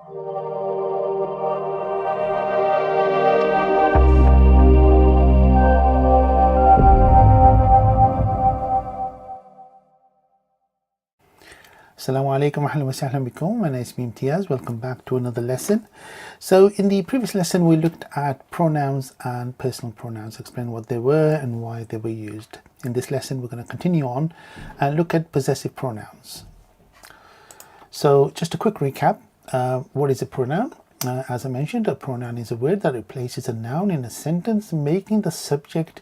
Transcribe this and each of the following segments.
Assalamu alaikum wa rahmatullahi wa barakatuh. My name is Imtiaz. Welcome back to another lesson. So in the previous lesson we looked at pronouns and personal pronouns, explain what they were and why they were used. In this lesson we're going to continue on and look at possessive pronouns. So just a quick recap. What is a pronoun? As I mentioned, a pronoun is a word that replaces a noun in a sentence, making the subject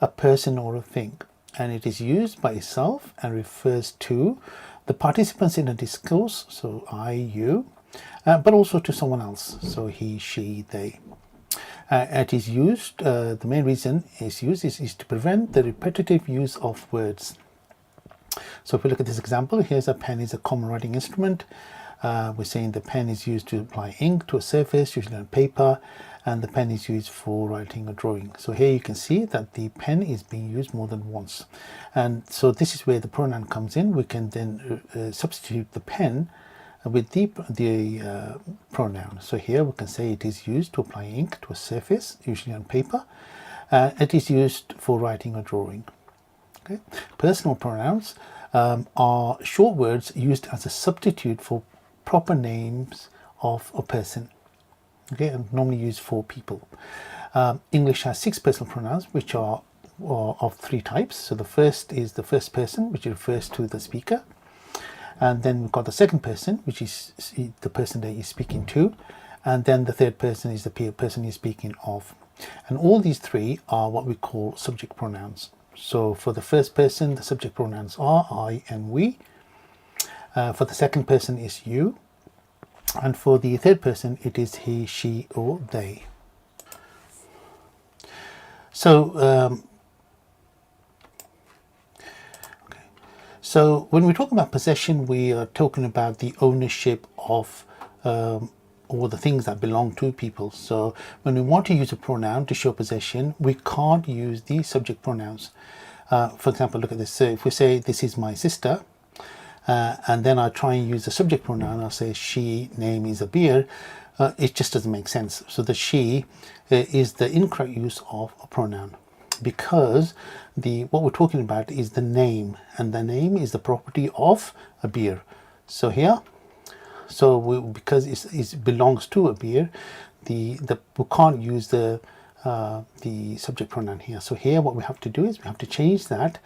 a person or a thing, and it is used by itself and refers to the participants in a discourse, so I, you, but also to someone else, so he, she, they. It is used, the main reason it's used is to prevent the repetitive use of words. So if we look at this example, here's a pen is a common writing instrument. We're saying the pen is used to apply ink to a surface, usually on paper, and the pen is used for writing or drawing. So here you can see that the pen is being used more than once. And so this is where the pronoun comes in. We can then substitute the pen with the pronoun. So here we can say it is used to apply ink to a surface, usually on paper. It is used for writing or drawing. Okay. Personal pronouns are short words used as a substitute for proper names of a person. Okay, and normally used for people. English has 6 personal pronouns, which are of 3 types. So the first is the first person, which refers to the speaker, and then we've got the second person, which is the person that you're speaking to, and then the third person is the person you're speaking of. And all these 3 are what we call subject pronouns. So for the first person, the subject pronouns are I and we. For the second person is you. And for the third person, it is he, she, or they. So, so when we talk about possession, we are talking about the ownership of all the things that belong to people. So when we want to use a pronoun to show possession, we can't use the subject pronouns. For example, look at this. So if we say this is my sister, and then I try and use the subject pronoun, I'll say she, name is a beer, it just doesn't make sense. So the she is the incorrect use of a pronoun, because what we're talking about is the name, and the name is the property of a beer. So here, because it belongs to a beer, we can't use the subject pronoun here. So here what we have to do is we have to change that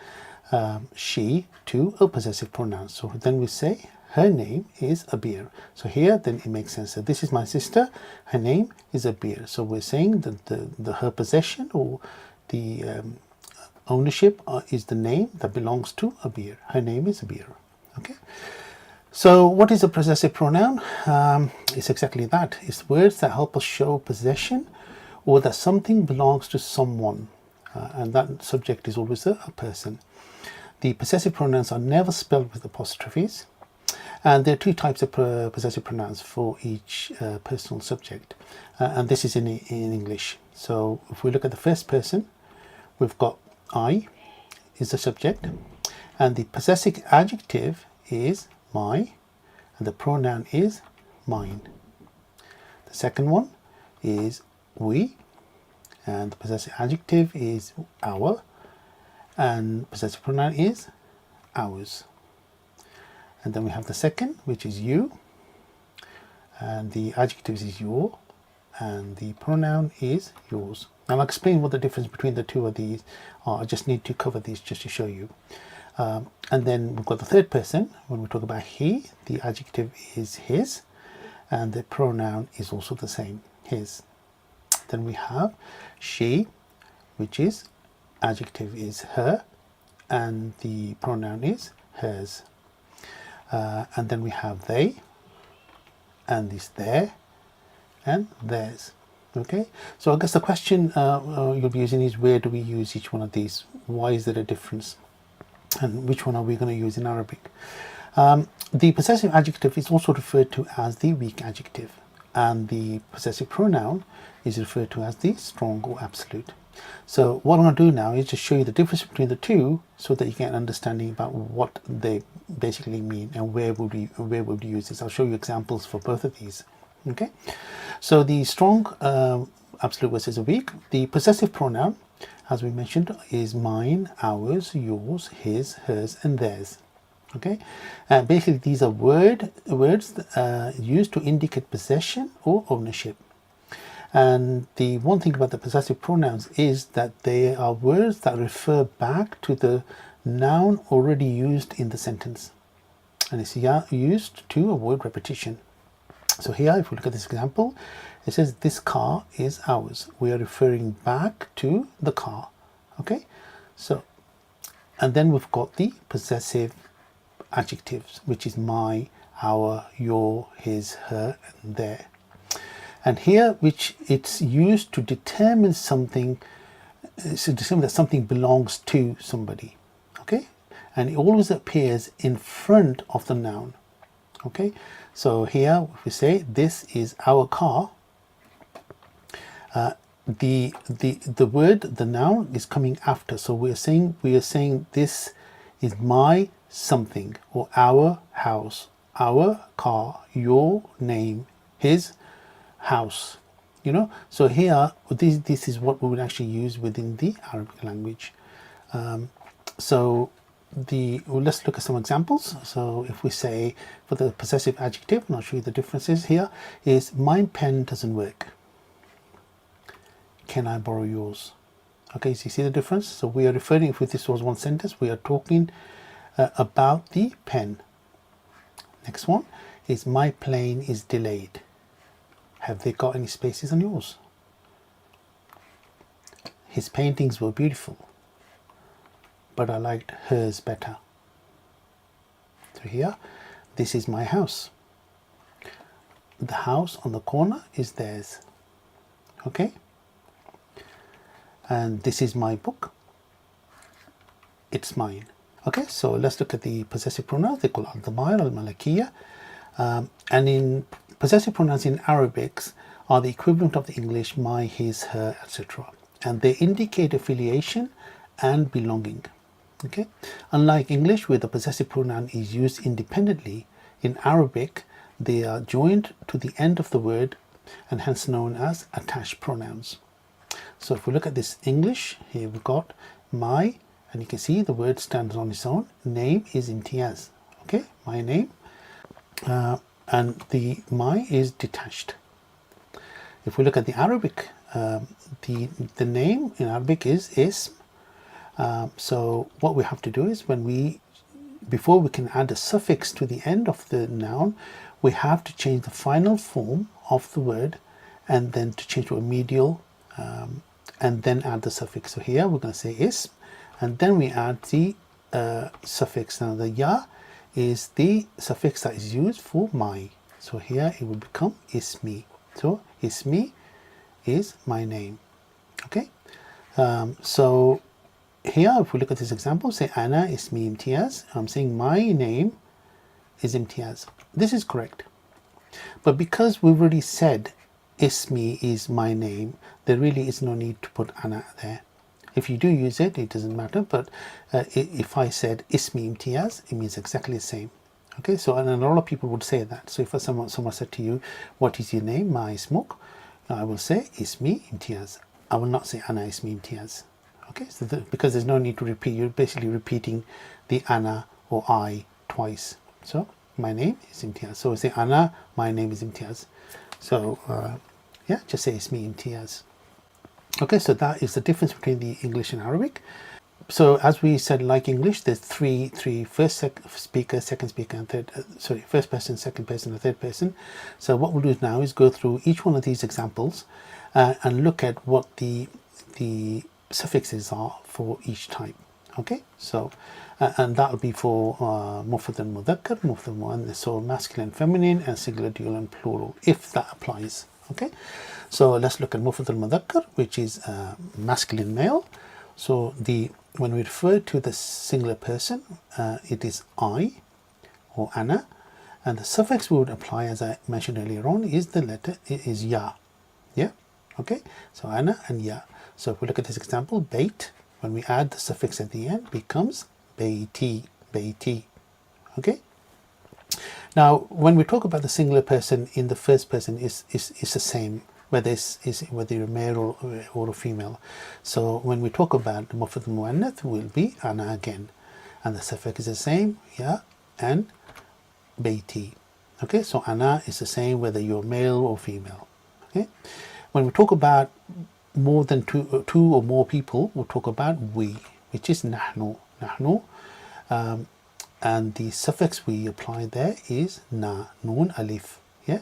she to a possessive pronoun. So then we say her name is a beer. So here then it makes sense. So this is my sister, her name is a beer. So we're saying that her possession or the ownership is the name that belongs to a beer. Her name is a beer. Okay. So what is a possessive pronoun? It's exactly that. It's words that help us show possession, or that something belongs to someone, and that subject is always a person. The possessive pronouns are never spelled with apostrophes, and there are 2 types of possessive pronouns for each personal subject, and this is in English. So if we look at the first person, we've got I is the subject, and the possessive adjective is my, and the pronoun is mine. The second one is we, and the possessive adjective is our, and possessive pronoun is ours. And then we have the second, which is you, and the adjective is your, and the pronoun is yours. Now I'll explain what the difference between the 2 of these are. I just need to cover these just to show you. And then we've got the third person. When we talk about he, the adjective is his, and the pronoun is also the same, his. Then we have she, which is adjective is her, and the pronoun is hers. And then we have they, and this their, and theirs. Okay, so I guess the question you'll be using is, where do we use each one of these? Why is there a difference? And which one are we going to use in Arabic? The possessive adjective is also referred to as the weak adjective, and the possessive pronoun is referred to as the strong or absolute. So what I'm going to do now is just show you the difference between the 2, so that you get an understanding about what they basically mean and where would we use this. I'll show you examples for both of these. Okay, so the strong absolute versus a weak. The possessive pronoun, as we mentioned, is mine, ours, yours, his, hers, and theirs. Okay, basically these are words used to indicate possession or ownership. And the one thing about the possessive pronouns is that they are words that refer back to the noun already used in the sentence, and it's used to avoid repetition. So here, if we look at this example, it says this car is ours. We are referring back to the car. Okay, so, and then we've got the possessive adjectives, which is my, our, your, his, her, and their. And here, which it's used to determine something, to determine that something belongs to somebody. Okay, and it always appears in front of the noun. Okay, so here if we say this is our car, the word, the noun, is coming after. So we are saying this is my something, or our house, our car, your name, his house. You know, so here this is what we would actually use within the Arabic language. Let's look at some examples. So if we say for the possessive adjective, and I'll show you the differences here, is my pen doesn't work. Can I borrow yours? Okay, so you see the difference? So we are referring, if this was one sentence, we are talking about the pen. Next one is my plane is delayed. Have they got any spaces on yours? His paintings were beautiful, but I liked hers better. So here, this is my house. The house on the corner is theirs. Okay? And this is my book. It's mine. Okay, so let's look at the possessive pronouns. They call al-dhama'ir al-malakiyya. And in possessive pronouns in Arabic are the equivalent of the English my, his, her, etc. And they indicate affiliation and belonging. Okay, unlike English, where the possessive pronoun is used independently, in Arabic they are joined to the end of the word and hence known as attached pronouns. So if we look at this English, here we've got my, and you can see the word stands on its own. Name is imtiaz. Okay, my name, and the my is detached. If we look at the Arabic, the name in Arabic is ism. So what we have to do is before we can add a suffix to the end of the noun, we have to change the final form of the word, and then to change to a medial, and then add the suffix. So here we're going to say ism, and then we add the suffix. Now the ya is the suffix that is used for my. So here it will become ismi. So ismi is my name. Okay. So here, if we look at this example, say Ana ismi imtiaz. I'm saying my name is imtiaz. This is correct. But because we've already said ismi is my name, there really is no need to put Ana there. If you do use it, it doesn't matter. But if I said ismi imtiaz, it means exactly the same. Okay, so and a lot of people would say that. So if someone said to you, what is your name? Ma ismuk, I will say ismi imtiaz. I will not say Ana ismi imtiaz. Okay, so because there's no need to repeat, you're basically repeating the Ana or I twice. So my name is Imtiaz. So say Ana, my name is Imtiaz. So yeah, just say Ismi Imtiaz. Okay, so that is the difference between the English and Arabic. So as we said, like English, there's three first speaker, second speaker, and third. First person, second person, and third person. So what we'll do now is go through each one of these examples and look at what the suffixes are for each type. Okay, so and that will be for mufrad and mudhakkar, mufrad and muannath, so masculine, feminine, and singular, dual, and plural, if that applies. Okay, so let's look at mufrad al mudhakkar, which is masculine, male. So when we refer to the singular person, it is I or Ana, and the suffix we would apply, as I mentioned earlier on, is the letter is ya. Yeah. Okay, so Ana and ya. So if we look at this example, bait, when we add the suffix at the end, becomes baiti, baiti. Okay. Now, when we talk about the singular person in the first person, is the same, whether you're a male or a female. So when we talk about the mufrad muannath, will be ana again, and the suffix is the same, ya and beiti. Okay, so ana is the same whether you're male or female. Okay, when we talk about more than two or more people, we'll talk about we, which is nahnu. And the suffix we apply there is na, noon, alif. Yeah,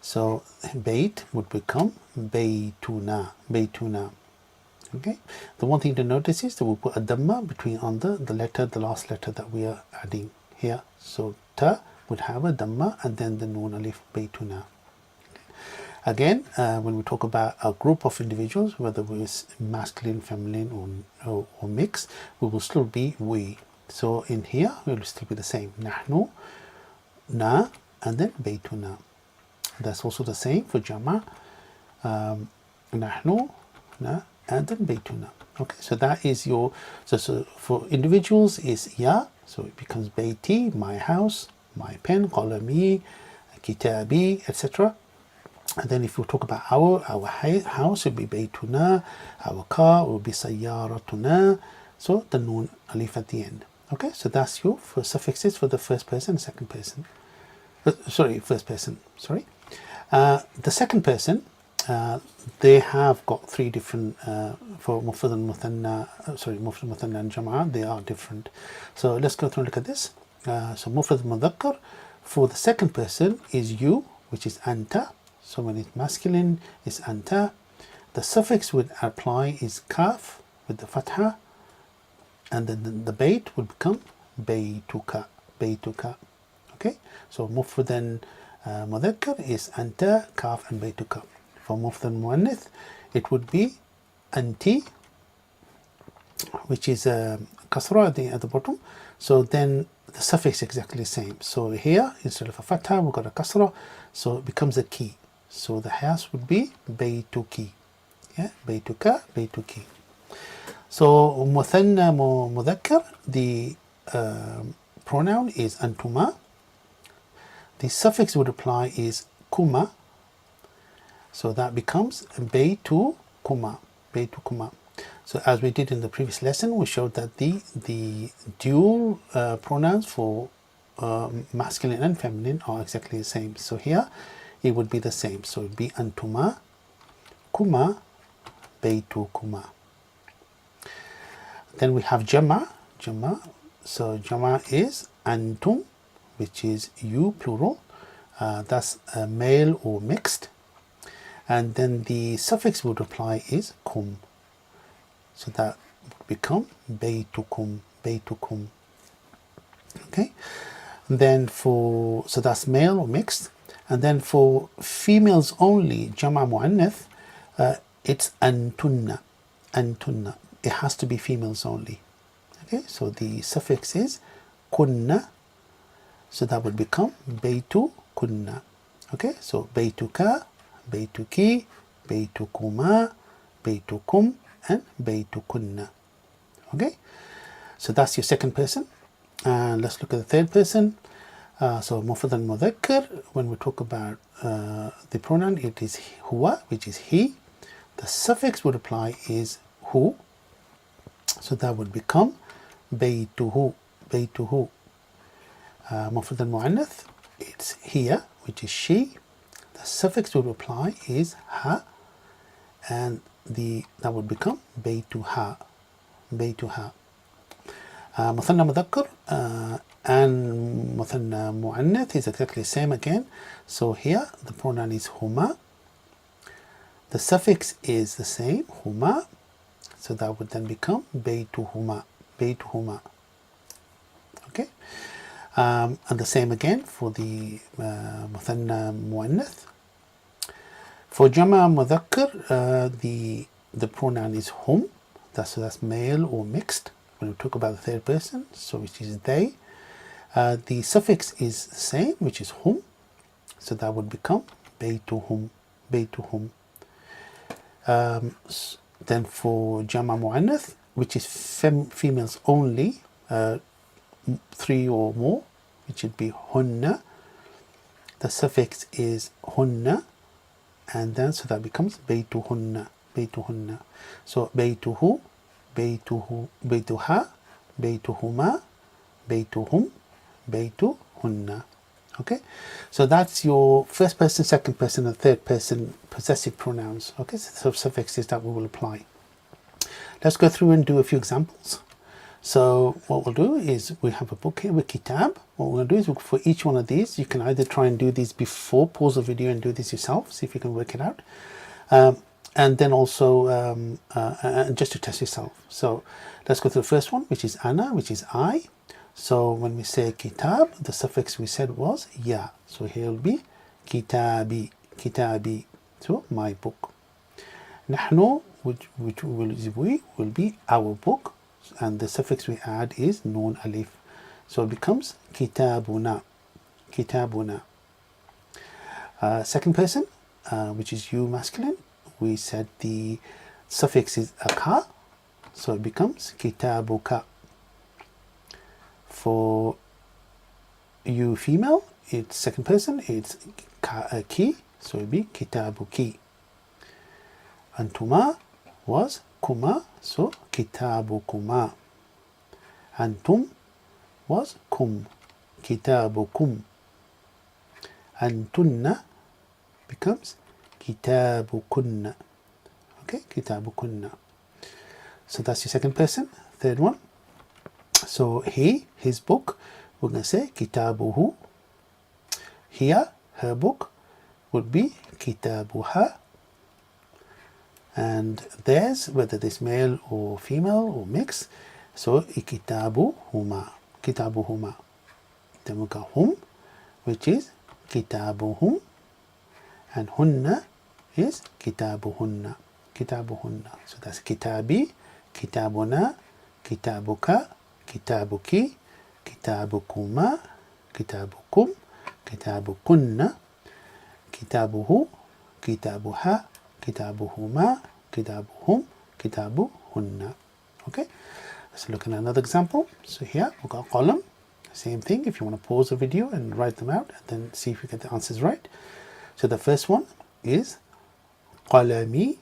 so bait would become baytuna. Okay, the one thing to notice is that we'll put a dhamma between on the last letter that we are adding here. So ta would have a dhamma and then the noon, alif, baytuna. Again, when we talk about a group of individuals, whether it's masculine, feminine, or mixed, we will still be we. So in here, it will still be the same. Nahnu, na, and then baytuna. That's also the same for jama. Nahnu, na, and then baytuna. Okay, so that is your, so for individuals is ya, so it becomes bayti, my house, my pen, qalami, kitabi, etc. And then if you talk about our house, it would be baytuna, our car will be sayyaratuna, so the noon alif at the end. Okay, so that's your first suffixes for the first person, second person. First person, sorry. The second person, they have got three different, for mufrad and muthanna, mufrad, muthanna and jam'a, they are different. So let's go through and look at this. So mufrad mudhakkar, for the second person is you, which is anta. So when it's masculine, it's anta. The suffix would apply is kaf with the fatha, and then the bait would become baytuka. Okay, so mufradan mudhakkar is anta, kaf, and baytuka. For mufradan muannith, it would be anti, which is kasra at the bottom. So then the suffix is exactly the same. So here, instead of a fatha, we've got a kasra, so it becomes a key. So the house would be baytuki. Yeah, baytuka, baytuki. So muthanna mudhakkar, the pronoun is antuma. The suffix would apply is kuma. So that becomes baytukuma. So as we did in the previous lesson, we showed that the dual pronouns for masculine and feminine are exactly the same. So here it would be the same. So it would be antuma, kuma, baytukuma. Then we have jama. So jama is antum, which is you plural. That's male or mixed. And then the suffix would apply is kum. So that would become baytukum. Okay. And then so that's male or mixed. And then for females only, jama muannath, it's antunna. It has to be females only. Okay, so the suffix is kunna, so that would become baytu kunna. Okay, so baytuka, baytuki, baytukuma, baytukum, and baytukunna. Okay, so that's your second person. And let's look at the third person. So mufrad al-mudhakkar, when we talk about the pronoun, it is huwa, which is he. The suffix would apply is hu, so that would become baytuhu. Mufrad al-mu'annath, it's hiya, which is she. The suffix would apply is ha, and that would become baytuha. Muthanna mudhakkar and muthanna mu'annath is exactly the same again. So here the pronoun is huma. The suffix is the same, huma. So that would then become baytuhuma. Okay. And the same again for the muthanna muannath. For jama mudhakkar, the pronoun is hum. That's male or mixed. When we talk about the third person, so which is they. The suffix is the same, which is hum. So that would become baytuhum. Then for jama muannath, which is females only, 3 or more, which would be hunna, the suffix is hunna, and then so that becomes baytuhunna, baytuhunna. So baytuhu, baytuhu, baytuha, baytuhuma, baytuhum, baytuhunna. Okay, so that's your first person, second person, and third person possessive pronouns. Okay, so suffixes that we will apply. Let's go through and do a few examples. So what we'll do is we have a book here with kitab. What we're going to do is for each one of these, you can either try and do these before, pause the video and do this yourself, see if you can work it out. And then also just to test yourself. So let's go to the first one, which is ana, which is I. So when we say kitab, the suffix we said was ya. So here will be kitabi, kitabi. So my book. Nahnu, which will be our book, and the suffix we add is nun alif. So it becomes kitabuna, kitabuna. Second person, which is you masculine, we said the suffix is aka, so it becomes kitabuka. For you female, it's second person, it's ki, so it'll be kitabuki. Antuma was kuma, so kitabukuma. Antum was kum, kitabukum. Antunna becomes kitabukunna. Okay, kitabukunna. So that's your second person. Third one. So he, his book, we're going to say kitabuhu. Here, her book would be kitabuha. And theirs, whether this male or female or mixed, so kitabuhuma, kitabuhuma. Then we got hum, which is kitabuhum, and hunna is kitabuhunna, kitabuhunna. So that's kitabi, kitabuna, kitabuka, kitabuki, kitabukuma, kitabukum, kitabukunna, kitabuhu, kitabuha, kitabuhuma, kitabuhum, kitabuhunna. Okay, let's look at another example. So here we've got a column. Same thing, if you want to pause the video and write them out and then see if you get the answers right. So the first one is qalami.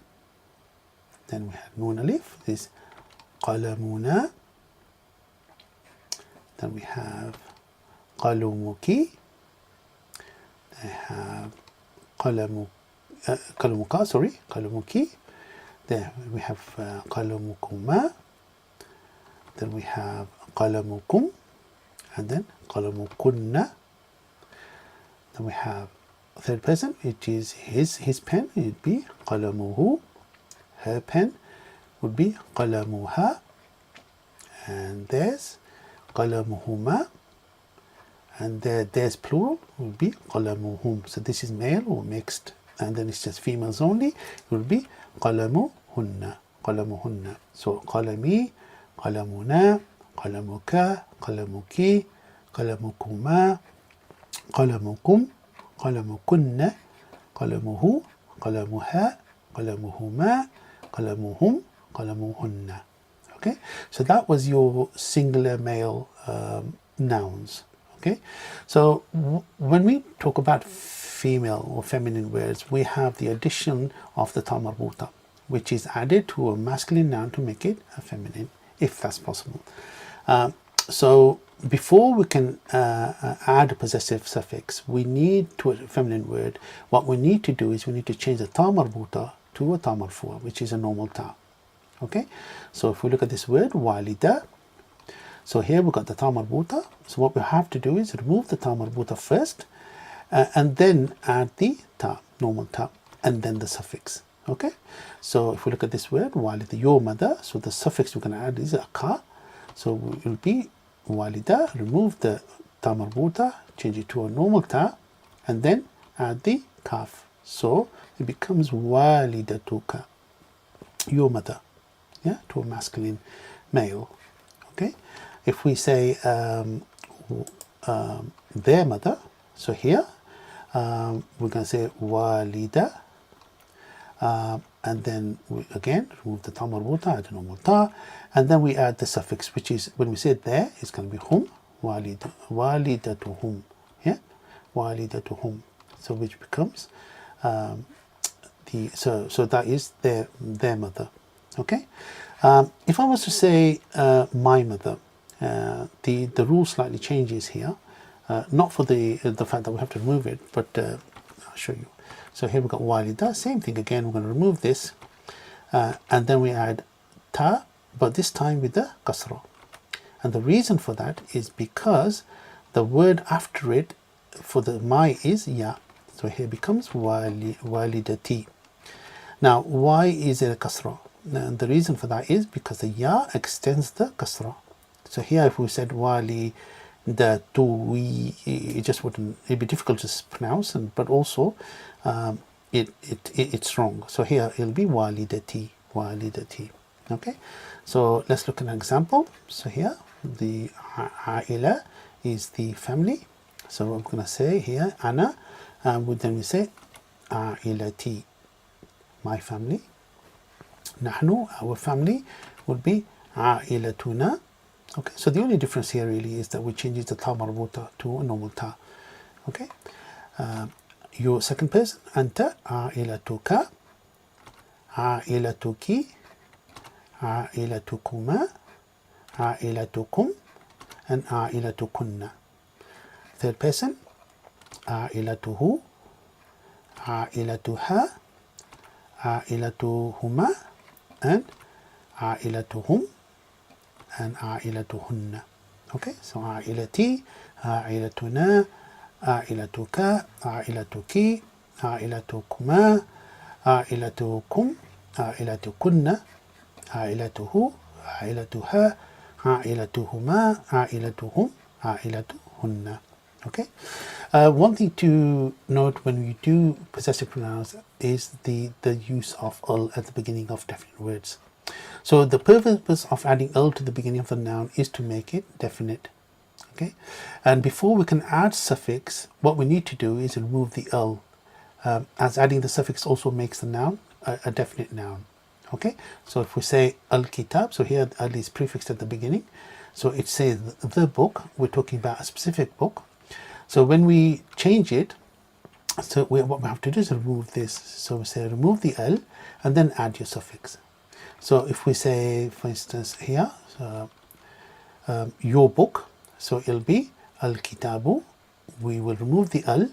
Then we have nun alif, this is qalamuna. Then we have qalumuki. I have qalamuka, sorry, qalamuki. There we have qalamukuma. Then we have qalamukum, and then qalamukunna. Then we have third person, which is his pen, it would be qalamuhu. Her pen would be qalamuha. And there's qalamuhuma. And there's plural would be qalamuhum. So this is male or mixed, and then it's just females only. It will be qalamuhunna, qalamuhunna. So qalami, qalamuna, qalamuka, qalamuki, qalamukuma, qalamukum, qalamukunna, qalamuhu, qalamuha, qalamuhuma, qalamuhum, qalamuhunna. Okay, so that was your singular male nouns. Okay, so when we talk about female or feminine words, we have the addition of the ta marbuta, which is added to a masculine noun to make it a feminine, if that's possible. So before we can add a possessive suffix, we need to a feminine word. What we need to do is we need to change the ta marbuta to a ta marfu'a, which is a normal ta. Okay, so if we look at this word walida, so here we've got the ta marbuta. So what we have to do is remove the ta marbuta first, and then add the ta, normal ta, and then the suffix. Okay, so if we look at this word walida, your mother, so the suffix we're going to add is a ka. So it will be walida, remove the ta marbuta, change it to a normal ta, and then add the kaf. So it becomes walidatuka, your mother, yeah, to a masculine male. Okay, if we say their mother, so here we're going to say walida, and then we again remove the ta marbuta, add a normal ta, and then we add the suffix, which is when we say there, it's going to be hum, walidatuhum, yeah, والدتهم. So which becomes so that is their mother. Okay. If I was to say my mother, the rule slightly changes here. Not for the fact that we have to remove it, but I'll show you. So here we've got walida, same thing again. We're going to remove this, and then we add ta, but this time with the kasra. And the reason for that is because the word after it for the my is ya. So here becomes walidati. Now, why is it a kasra? And the reason for that is because the ya extends the kasra. So here, if we said wali, it just wouldn't. It'd be difficult to pronounce, but also it's wrong. So here it'll be walidati. Okay. So let's look at an example. So here the aila is the family. So I'm going to say here ana, and then we say ailati, my family. Nahnu, our family, would be ailatuna. Okay, so the only difference here really is that we change the ta marbuta to a normal ta. Okay, your second person, anta ailatuka, ailatuki, ailatukuma, ailatukum, and ailatukunna. Third person, ailatuhu, ailatuha, ailatuhuma, and ailatuhum, and ailatuhunna. Okay, so ailati, ailatuna, ailatuka, ailatuki, ailatukuma, ailatukum, ailatukunna, ailatuhu, ailatuha, ailatuhuma, ailatuhum, ailatuhunna. Okay. One thing to note when we do possessive pronouns is the use of ul at the beginning of definite words. So the purpose of adding ul to the beginning of the noun is to make it definite. Okay, and before we can add suffix, what we need to do is remove the ul, as adding the suffix also makes the noun a definite noun. Okay, so if we say al-kitab, so here al is prefixed at the beginning, so it says the book. We're talking about a specific book. So when we change it, so what we have to do is remove this. So we say remove the L and then add your suffix. So if we say, for instance, here, your book, so it'll be al-kitabu. We will remove the L,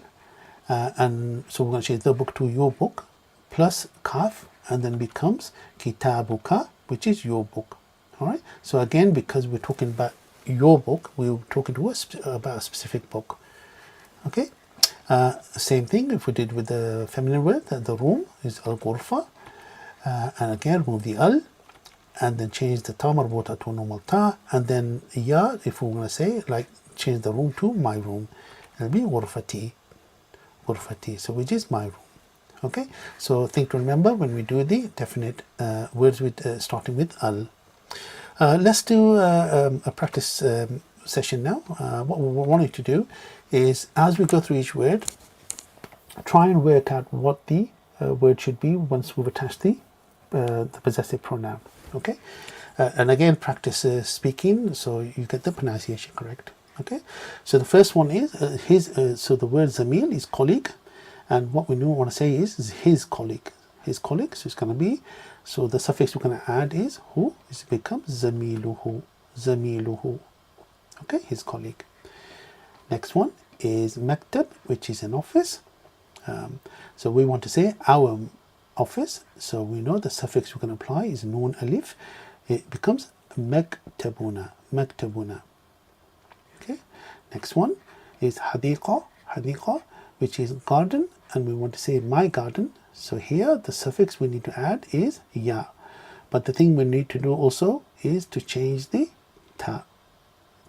and so we're going to change the book to your book, plus kaf, and then becomes kitabuka, which is your book. All right. So again, because we're talking about your book, we're talking to about a specific book. Okay. Same thing if we did with the feminine word, the room is al-ghurfa, and again remove the al, and then change the ta marbuta to a normal ta, and then ya, if we're going to say like change the room to my room, it'll be ghurfati, so which is my room. Okay, so thing to remember when we do the definite words with starting with al. Let's do a practice session now. What we want you to do is, as we go through each word, try and work out what the word should be once we've attached the possessive pronoun. Okay, and again practice speaking so you get the pronunciation correct. Okay, so the first one is so the word zamil is colleague, and what we want to say is his colleague. So it's going to be, so the suffix we're going to add is hu, it becomes zamiluhu. Okay, his colleague. Next one is maktab, which is an office. So we want to say our office, so we know the suffix we're going to apply is noon alif. It becomes maktabuna. Okay, next one is hadiqa, which is garden, and we want to say my garden. So here the suffix we need to add is ya, but the thing we need to do also is to change the ta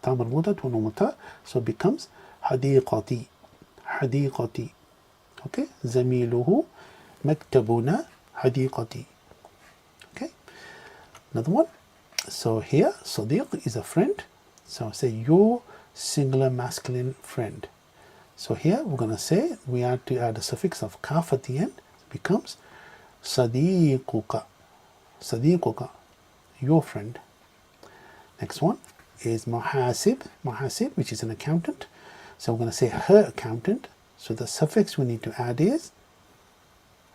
marbuta to normal ta, so it becomes hadiqati. Okay, zamiluhu maktabuna hadiqati. Okay, another one. So here sadiq is a friend, so say your singular masculine friend. So here we're going to say we have to add a suffix of kaf at the end, becomes sadiquka, your friend. Next one is muhasib, which is an accountant. So we're going to say her accountant. So the suffix we need to add is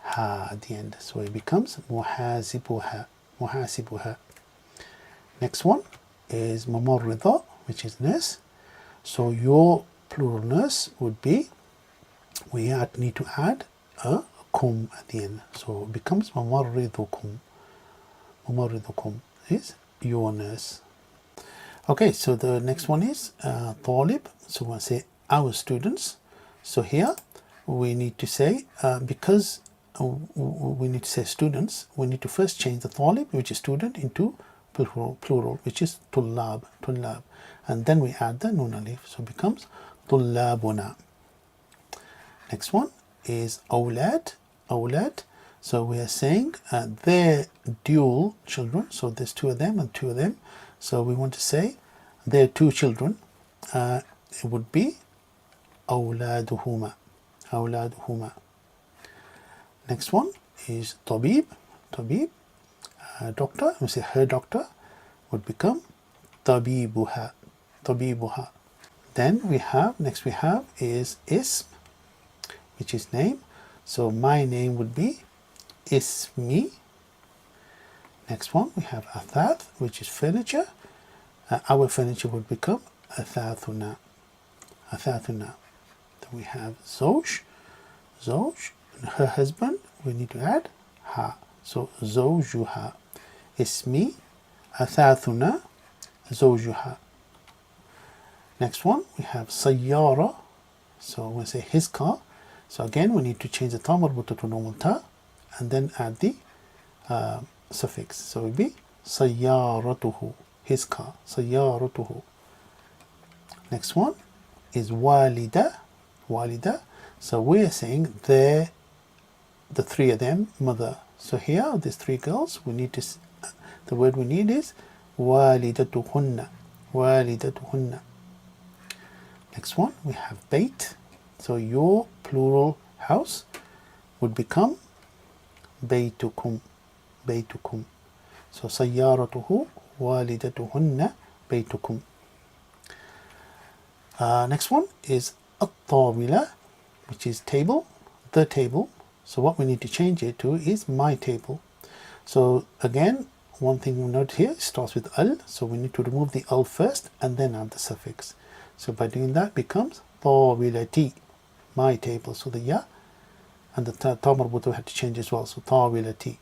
ha at the end. So it becomes muhasibuha, muhasibuha. Next one is mumarrida, which is nurse. So your plural nurse would be, we need to add a kum at the end. So it becomes mumarridukum. Mumarridukum is your nurse. Okay, so the next one is talib. So we'll say our students. So here we need to say, because we need to say students, we need to first change the talib, which is student, into plural, which is tullab, tullab. And then we add the nun alif. So it becomes tullabuna. Next one is awlad, awlad. So we are saying their dual children. So there's two of them and two of them. So we want to say their two children. It would be awladuhuma, awladuhuma. Next one is tabib, tabib. Doctor, we say her doctor would become tabibuha, tabibuha. Then we have, next we have is ism, which is name. So my name would be ismi. Next one we have athath, which is furniture. Our furniture would become athathuna, athathuna. Then we have zoj, zoj, her husband, we need to add ha. So zojuha, ismi, athathuna, zojuha. Next one we have sayyara. So we say his car. So again we need to change the ta marbuta to normal ta and then add the suffix. So it will be sayyaratuhu, his car, sayyaratuhu. Next one is walida, walida. So we are saying the three of them, mother. So here, these three girls, we need to, the word we need is walidatuhunna, walidatuhunna. Next one, we have bait. So your plural house would become baytukum, baytukum. So sayyaratuhu walidatuhunna baytukum. Next one is at-tawila, which is table, the table. So what we need to change it to is my table. So again, one thing we note here, it starts with al. So we need to remove the al first and then add the suffix. So by doing that becomes tawilati, my table. So the ya and the ta marbuta we had to change as well. So tawilati.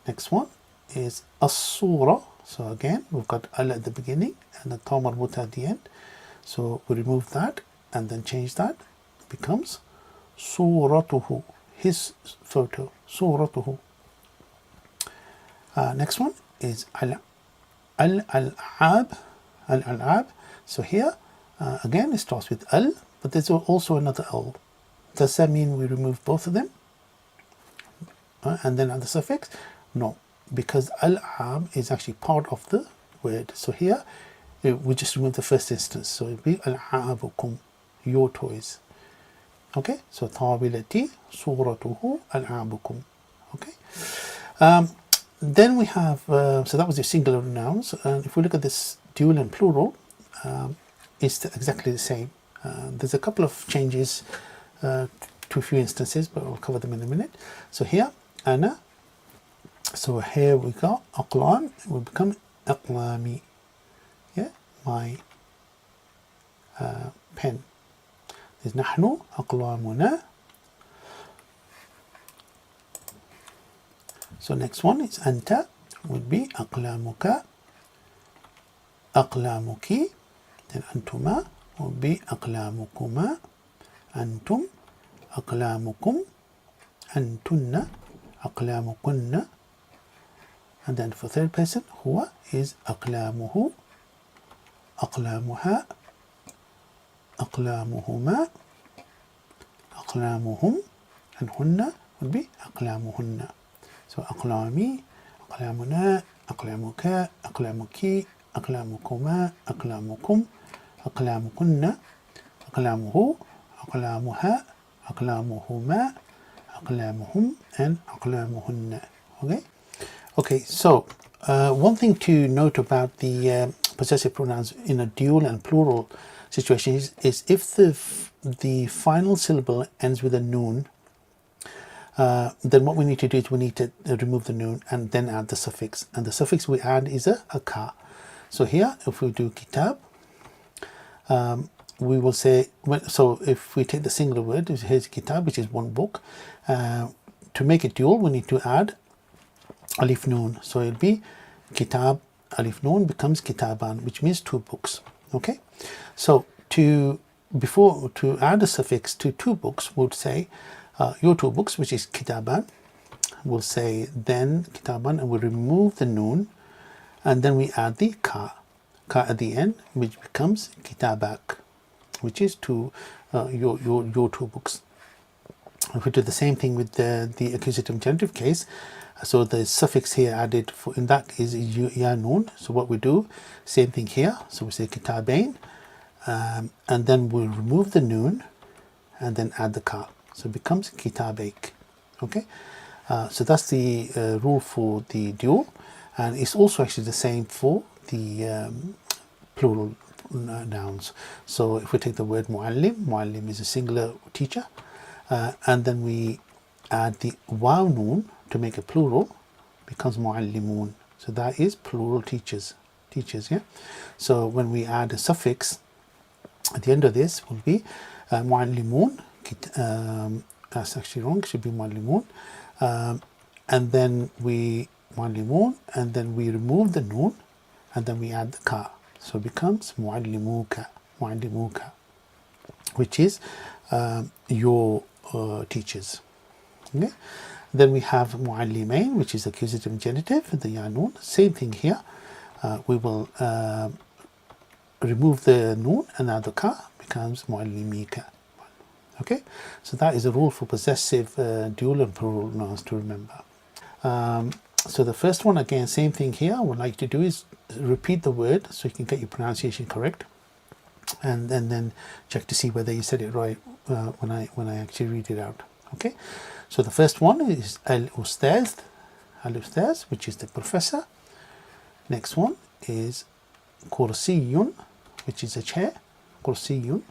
Next one is as-sura. So again, we've got al at the beginning and the ta marbuta at the end. So we remove that and then change that. It becomes suratuhu, his photo, suratuhu. Next one is al-al'ab, al-al'ab. So here, again, it starts with al, but there's also another al. Does that mean we remove both of them? And then add the suffix? No, because al-ab is actually part of the word. So here, we just remove the first instance. So it will be al-abukum, your toys. Okay, so tawilati suratuhu al-abukum. Okay. Then we have, so that was the singular nouns. And if we look at this dual and plural, it's exactly the same. There's a couple of changes to a few instances, but I'll cover them in a minute. So here, ana. So here we got aqlam, it will become aqlami. Yeah, my pen. There's nahnu aqlamuna. So next one is anta, would be aqlamuka, aqlamuki. Then antuma would be aqlamukuma, antum, aqlamukum, antunna, aqlamukunna. And then for third person, huwa is aqlamuhu, aqlamuha, aqlamuhuma, aqlamuhum, and hunna would be aqlamuhunna. So aqlami, aqlamuna, aqlamuka, aqlamuki, aqlamukuma, aqlamukum, aqlamukunna, aqlamuhu, aqlamuha, aqlamuhuma, aqlamuhum, and aqlamuhunna. Okay. Okay. So one thing to note about the possessive pronouns in a dual and plural situation is if the final syllable ends with a noon, then what we need to do is we need to remove the noon and then add the suffix. And the suffix we add is a ka. So here, if we do kitab, we will say, so if we take the singular word, here's kitab, which is one book. To make it dual, we need to add alif noon. So it'll be kitab, alif noon becomes kitaban, which means two books. Okay, so to add a suffix to two books, we'll say your two books, which is kitaban. We'll say then kitaban, and we'll remove the noon, and then we add the ka at the end, which becomes kitabak, which is your two books. If we do the same thing with the accusative genitive case, so the suffix here added in that is ya noon. So what we do, same thing here. So we say kitabain, and then we'll remove the noon and then add the ka. So it becomes kitabaik. Okay, so that's the rule for the dual, and it's also actually the same for the plural nouns. So if we take the word muallim is a singular teacher, and then we add the waw noon to make a plural, becomes muallimun. So that is plural teachers, yeah. So when we add a suffix at the end of this, will be muallimun. That's actually wrong, it should be muallimun. And then we muallimun, and then we remove the noon, and then we add the ka. So it becomes muallimuka, which is your teachers. Okay. Then we have muallimain, which is accusative genitive, the ya noon. Same thing here. We will remove the noon and add the ka, becomes muallimika. Okay, so that is a rule for possessive dual and plural nouns to remember. So the first one, again, same thing here. What I'd like to do is repeat the word so you can get your pronunciation correct, and then check to see whether you said it right when I actually read it out. Okay, so the first one is al-ustaz, which is the professor. Next one is kursiyun, which is a chair, kursiyun.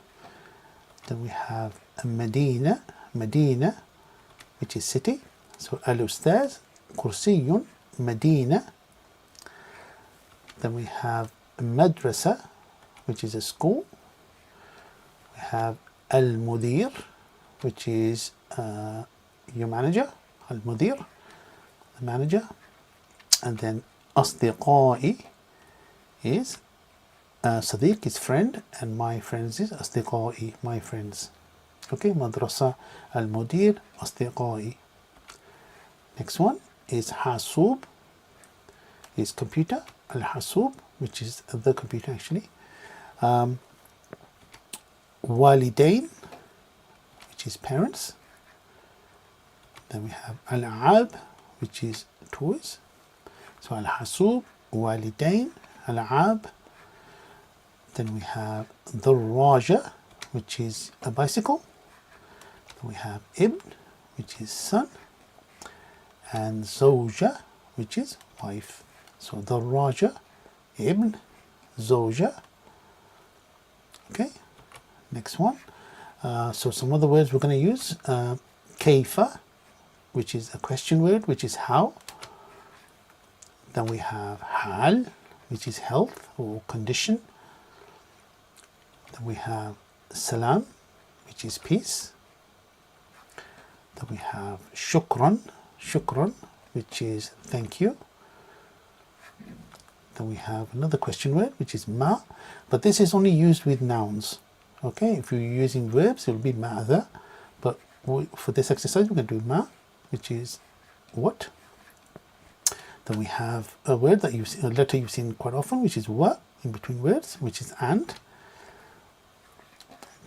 Then we have Medina, which is city. So al-ustaz, kursiyun, Medina. Then we have madrasa, which is a school. We have al-mudir, which is your manager, al-mudir, the manager. And then asdiqai is Sadiq is friend, and my friends is asdiqai, my friends. Okay, madrasa, al-mudir, asdiqai. Next one is hasub, is computer, al-hasub, which is the computer actually. Walidain, which is parents. Then we have al-ab, which is toys. So al-hasub, walidain, al-ab. Then we have Dharraja, which is a bicycle. Then we have Ibn, which is son. And Zawja, which is wife. So Dharraja, Ibn, Zawja. Okay, next one. So some other words we're going to use. Kaifa, which is a question word, which is how. Then we have Hal, which is health or condition. Then we have Salam, which is peace. Then we have Shukran, which is thank you. Then we have another question word, which is ma, but this is only used with nouns. Okay, if you're using verbs, it will be ma'adha, but for this exercise, we're going to do ma, which is what. Then we have a word that a letter you've seen quite often, which is wa, in between words, which is and.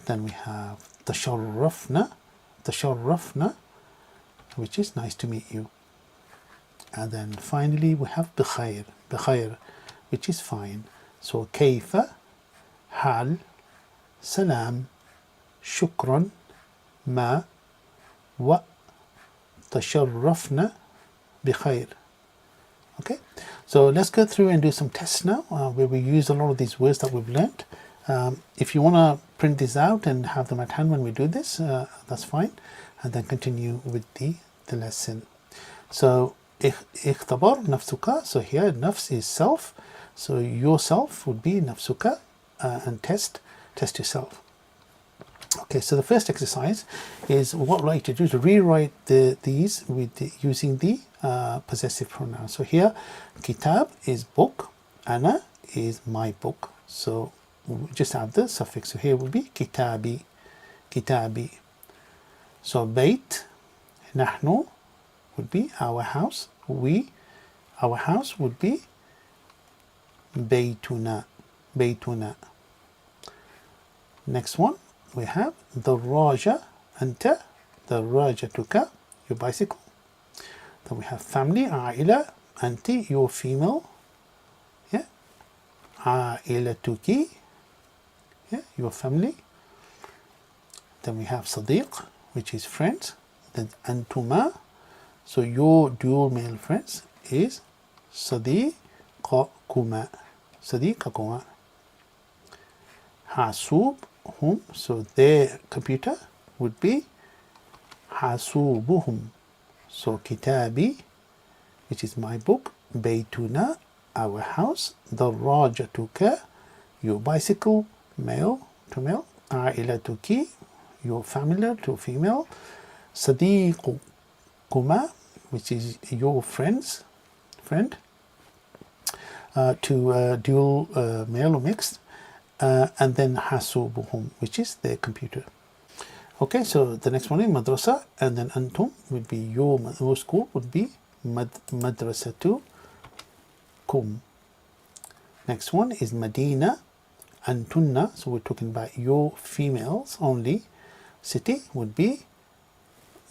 Then we have tasharrafna, which is nice to meet you. And then finally we have bikhair, which is fine. So kayfa, hal, salam, shukran, ma, wa, tasharrafna, bikhair. Okay, so let's go through and do some tests now, where we use a lot of these words that we've learnt If you want to print this out and have them at hand when we do this, that's fine, and then continue with the lesson. So اختبر نفسك, so here nafs is self, so yourself would be nafsuka, and test yourself. Okay, so the first exercise is what I'd like to do is to rewrite these using the possessive pronoun. So here, kitab is book, ana is my book. So we just have the suffix. So here would be kitabi, kitabi. So bait, nahnu would be our house. Our house would be baytuna, baytuna. Next one, we have daraja, anta, darajatuka, your bicycle. Then we have family, aila, anti, your female, yeah, ailatuki, yeah, your family. Then we have sadiq, which is friends. Then antuma, so your dual male friends is sadiqakuma, sadiqakuma. Hasub, hum, so their computer would be hasubuhum. So kitabi, which is my book, baytuna, our house, darajatuka, your bicycle, male to male, ailatuki, your family to female, sadiqukuma, which is your friend, to dual male or mixed, and then hasubuhum, which is their computer. Okay, so the next one is madrasa, and then antum would be your school would be madrasatu kum. Next one is Medina, antunna, so we're talking about your females only. City would be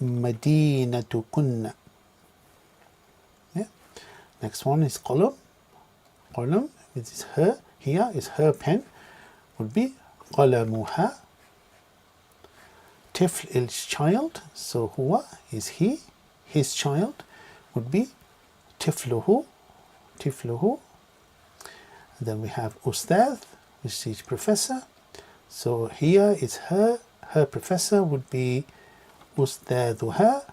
Madinatukunna. Yeah. Next one is qalam, qalam, which is her, here is her pen, would be qalamuha. Tifl is child, so huwa is he, his child would be tifluhu, tifluhu. Then we have ustad, which is professor, so here is her professor would be ustaduha.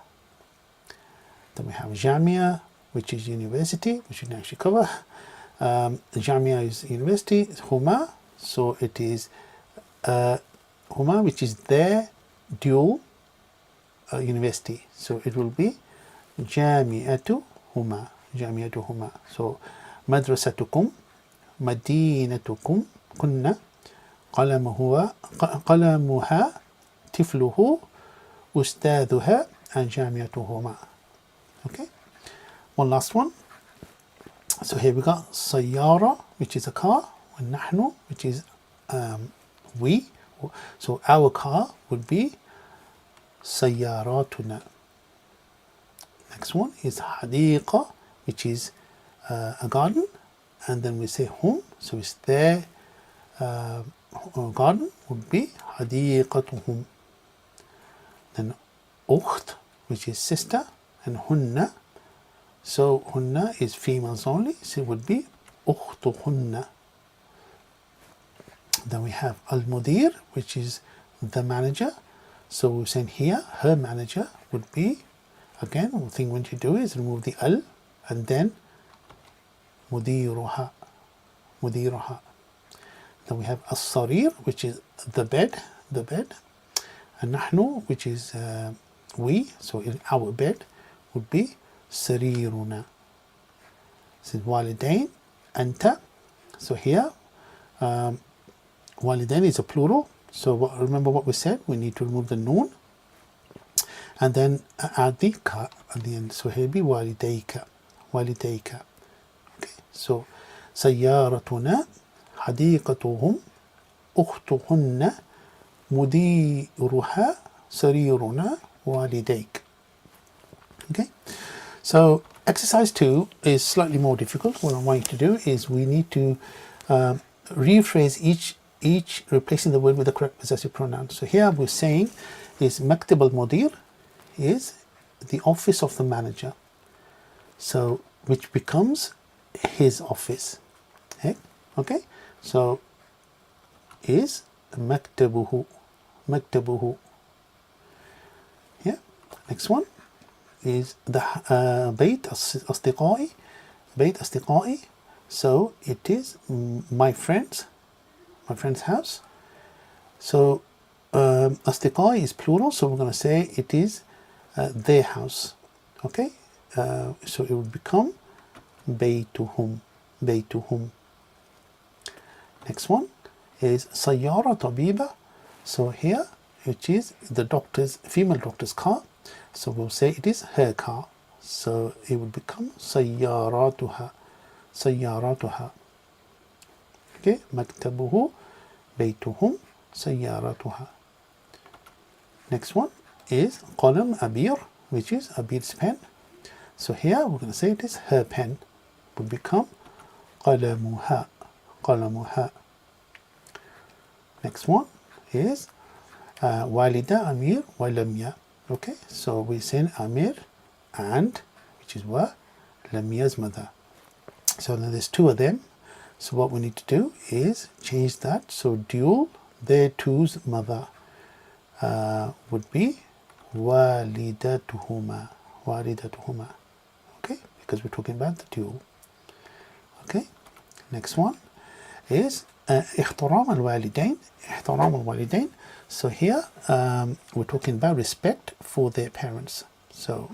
Then we have jamia, which is university, which we can actually cover. Jamia is university, huma, so it is huma, which is their dual university, so it will be jami'atu huma, jami'atu huma. So madrasatukum, madinatukum kunna, qalamuha, tifluhu, ustaduha, and jami'atuhuma. Okay, one last one. So here we got sayyara, which is a car, and nahnu, which is we. So our car would be sayyaratuna. Next one is hadiqa, which is a garden, and then we say hum, so it's their garden would be hadiqatuhum. Then ukht, which is sister, and hunna, so hunna is females only, so it would be ukhtuhunna. Then we have al-mudir, which is the manager, so we're saying here her manager would be, again, one thing we need to do is remove the al and then mudiruha, mudiruha. Then we have as-sarir, which is the bed, and nahnu, which is we, so in our bed would be sariruna. This is walidain, anta, so here walidain is a plural, so remember what we said, we need to remove the noon and then add the ka at the end, so here will be walidayka, walidayka. Okay, so sayyaratuna, hadiqatuhum, ukhtuhunna, mudiruha, sariruna, walidayk. Okay, so exercise 2 is slightly more difficult. What I want you to do is we need to rephrase each replacing the word with the correct possessive pronoun. So here we're saying is Maktab al-Mudir is the office of the manager, so which becomes his office. Okay, so is مكتبه. مكتبه. Yeah. Next one is the بيت أصدقائي. بيت أصدقائي. So it is my friend's house. So أصدقائي is plural, so we're going to say it is their house. Okay, so it would become بيتهم. بيتهم. Next one is سيارة طبيبة. So here it is the female doctor's car. So we'll say it is her car. So it would become سياراتها. سياراتها. Okay, مكتبه بيتهم سياراتها. Next one is قلم أبير, which is Abir's pen. So here we're going to say it is her pen. Would become قلمها. قلمها. Next one is والدة أمير ولميا. Okay, so we say Amir and, which is what? Lamia's mother. So now there's two of them. So what we need to do is change that. So dual, their two's mother would be والدتهما. والدتهما. Okay, because we're talking about the dual. Okay, next one is احترام الوالدين. احترام الوالدين. So here we're talking about respect for their parents. So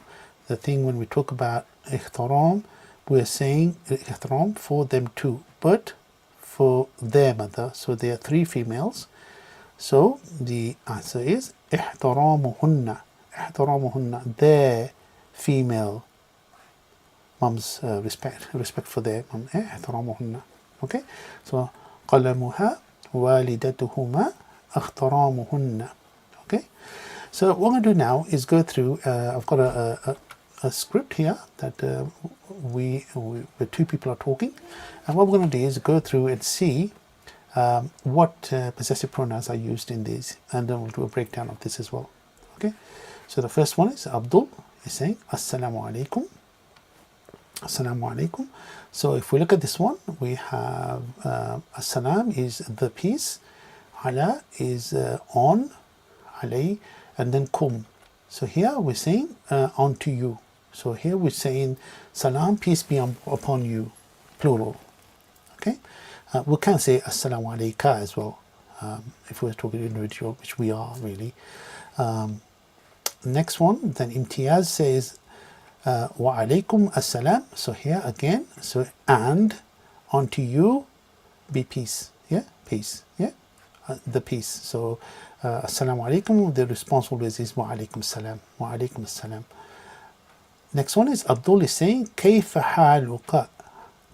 the thing when we talk about احترام, we're saying احترام for them too, but for their mother. So there are three females. So the answer is احترامهن. احترامهن, their female mom's respect for their mom. احترامهن. Okay, so قلمها والدتهما احترامهن. Okay, so what I'm going to do now is go through. I've got a script here that where two people are talking, and what we're going to do is go through and see what possessive pronouns are used in these, and then we'll do a breakdown of this as well. Okay, so the first one is Abdul is saying Assalamu alaikum. Assalamu alaikum. So if we look at this one, we have Assalam is the peace, Ala is on, alay, and then kum. So here we're saying on to you. So here we're saying Salam, peace be upon you, plural. Okay, we can say Assalamu alayka as well if we're talking individual, which we are really. Next one, then Imtiaz says wa alaykum assalam. So here again, so and onto you be peace. Yeah, peace. Yeah, the peace. So assalamu alaikum, the response always is wa alaykum salam. Wa alaykum assalam. Next one is Abdul is saying كيف حالك.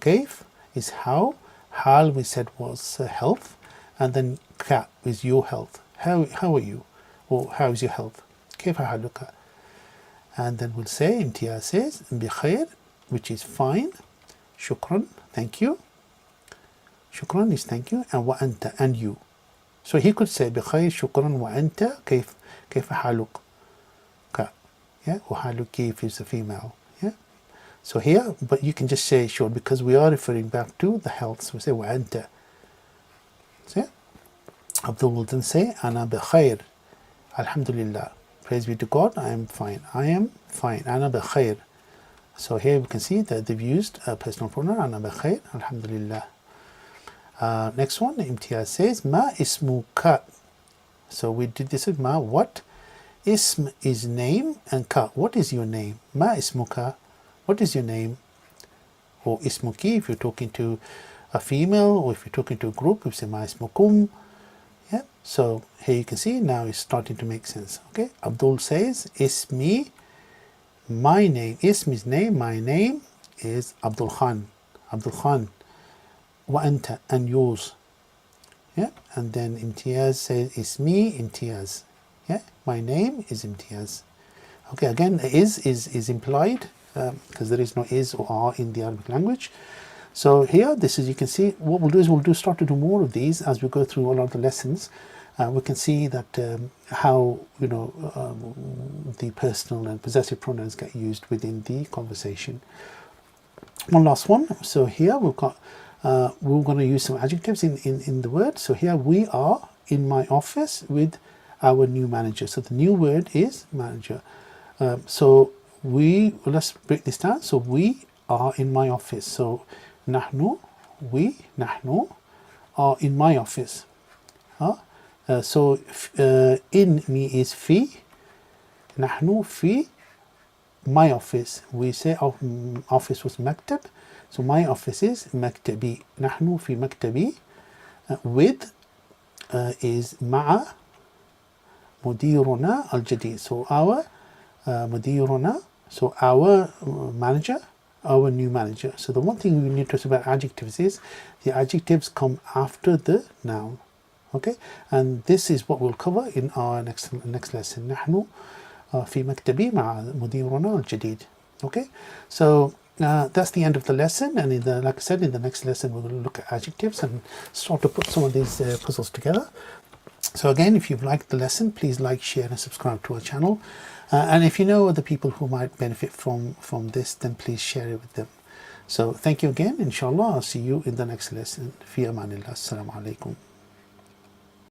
كيف is how, hal we said was health, and then ka is your health. How are you, or how is your health? كيف حالك. And then we'll say Imtiaz says بخير, which is fine. Shukran, thank you. Shukran is thank you, and wa anta, and you. So he could say بخير شكرا وأنت كيف حالك. Yeah, وحالك كيف is a female. Yeah. So here, but you can just say short because we are referring back to the health. So we say وأنت. So yeah. Abdul will then say أنا بخير. Alhamdulillah. Praise be to God, I am fine. I am fine. أنا بخير. So here we can see that they've used a personal pronoun. أنا بخير. Alhamdulillah. Next one, Imtiaz says ما اسمك. So we did this with ma, what? Ism is name, and ka, what is your name? Ma ismuka, what is your name? Or ismuki, if you're talking to a female, or if you're talking to a group, you say ma ismukum. Yeah, so here you can see now it's starting to make sense. Okay, Abdul says ismi, my name. Ism is name, my name is Abdul Khan. Abdul Khan. Wa anta, and yours. Yeah, and then Imtiaz says ismi Imtiaz. Yeah, my name is Imtiaz. Okay, again, is implied because there is no is or are in the Arabic language. So here, this is, you can see, what we'll do is start to do more of these as we go through all of the lessons. We can see that how, you know, the personal and possessive pronouns get used within the conversation. One last one. So here we've got we're going to use some adjectives in the word. So here, we are in my office with our new manager. So the new word is manager. So let's break this down. So we are in my office. So نحن are in my office. So in me is في. نحن في my office. We say our office was مكتب. So my office is مكتبي. نحن في مكتبي. With is مع مديرنا الجديد. So our مديرنا, so our manager, our new manager. So the one thing we need to say about adjectives is the adjectives come after the noun. Okay, and this is what we'll cover in our next lesson. نحن في مكتبي مع مديرنا الجديد. Okay, so that's the end of the lesson, and like I said, in the next lesson we're going to look at adjectives and start to put some of these puzzles together. So again, if you've liked the lesson, please like, share and subscribe to our channel. And if you know other people who might benefit from this, then please share it with them. So thank you again. Inshallah, I'll see you in the next lesson. Fi amanillah. Assalamu alaikum.